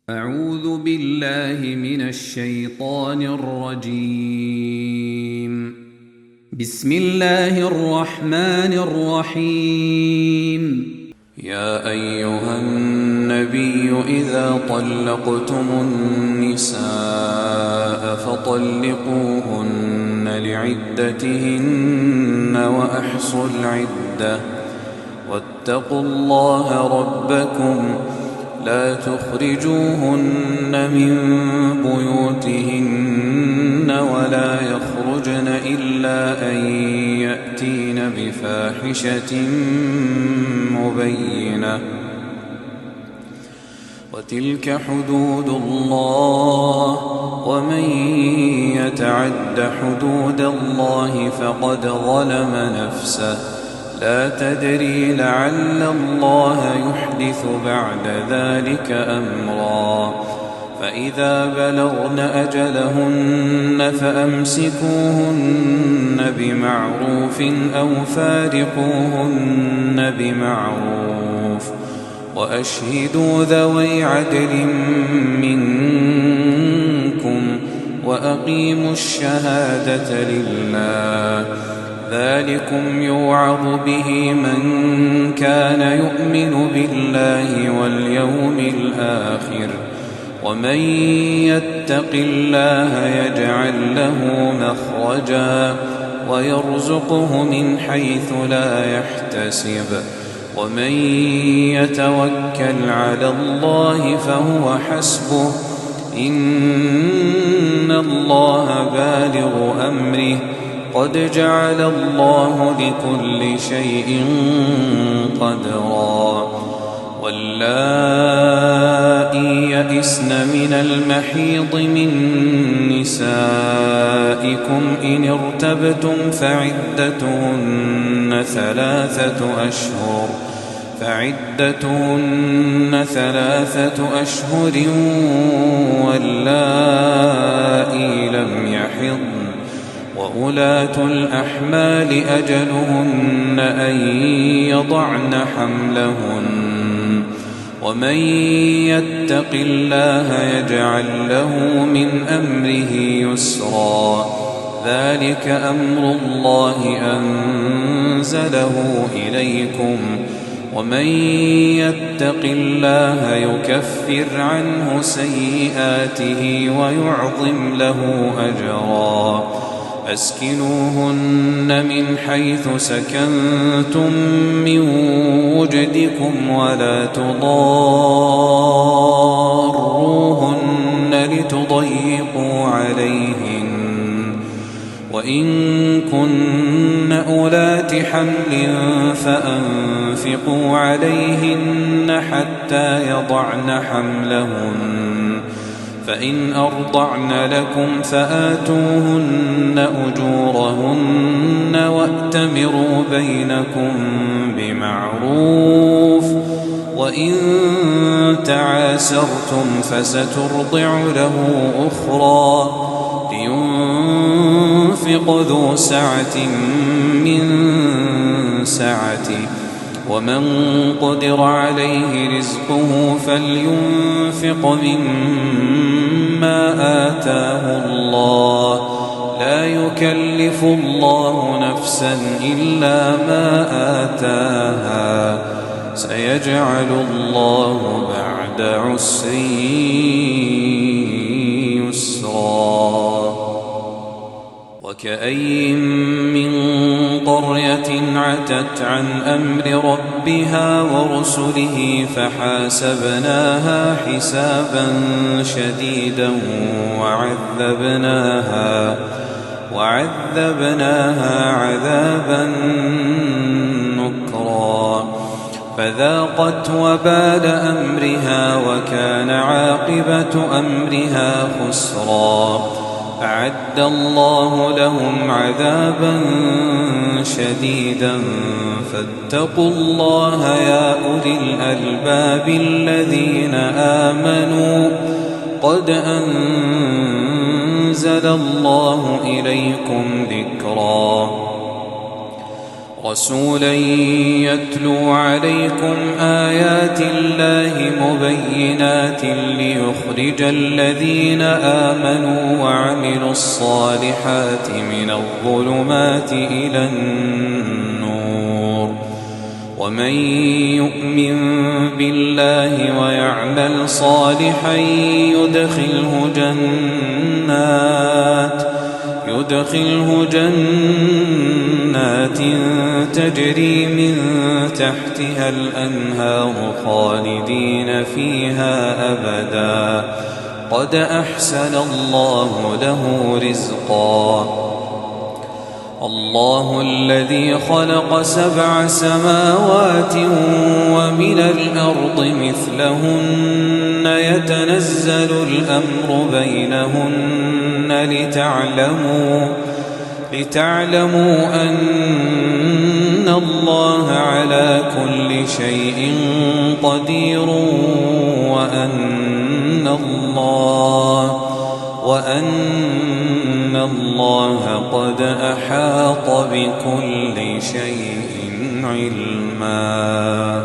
أعوذ بالله من الشيطان الرجيم. بسم الله الرحمن الرحيم. يا أيها النبي إذا طلقتم النساء فطلقوهن لعدتهن وأحصوا العدة واتقوا الله ربكم لا تخرجوهن من بيوتهن ولا يخرجن إلا أن يأتين بفاحشة مبينة وتلك حدود الله ومن يتعد حدود الله فقد ظلم نفسه لا تدري لعل الله يحدث بعد ذلك أمرا فإذا بلغن أجلهن فأمسكوهن بمعروف أو فارقوهن بمعروف وأشهدوا ذوي عدل منكم وأقيموا الشهادة لله ذلكم يوعظ به من كان يؤمن بالله واليوم الآخر ومن يتق الله يجعل له مخرجا ويرزقه من حيث لا يحتسب ومن يتوكل على الله فهو حسبه إن الله بالغ أمره قد جعل الله لكل شيء قدرا واللائي يئسن من المحيض من نسائكم إن ارتبتم فعدتهن ثلاثة أشهر واللائي لم يحضن وأولاة الأحمال أجلهن أن يضعن حملهن ومن يتق الله يجعل له من أمره يسرا ذلك أمر الله أنزله إليكم ومن يتق الله يكفر عنه سيئاته ويعظم له أجرا أسكنوهن من حيث سكنتم من وجدكم ولا تضاروهن لتضيقوا عليهن وإن كن أولات حمل فأنفقوا عليهن حتى يضعن حملهن فإن أرضعن لكم فآتوهن أجورهن وأتمروا بينكم بمعروف وإن تعاسرتم فسترضع له أخرى لينفق ذو سعة من سعته ومن قدر عليه رزقه فلينفق مما آتاه الله لا يكلف الله نفسا إلا ما آتاها سيجعل الله بعد عسر يسرا وكأين من قرية عتت عن أمر ربها ورسله فحاسبناها حسابا شديدا وعذبناها عذابا نكرا فذاقت وبال أمرها وكان عاقبة أمرها خسرا أعد الله لهم عذابا شديدا فاتقوا الله يا أولي الألباب الذين آمنوا قد أنزل الله إليكم ذكرا رسولا يتلو عليكم آيات الله مبينات ليخرج الذين آمنوا وعملوا الصالحات من الظلمات إلى النور ومن يؤمن بالله ويعمل صالحا يدخله جنات تجري من تحتها الأنهار خالدين فيها أبدا قد أحسن الله له رزقا الله الذي خلق 7 سماوات ومن الأرض مثلهن يتنزل الأمر بينهن لتعلموا أن الله على كل شيء قدير وأن الله قد أحاط بكل شيء علما.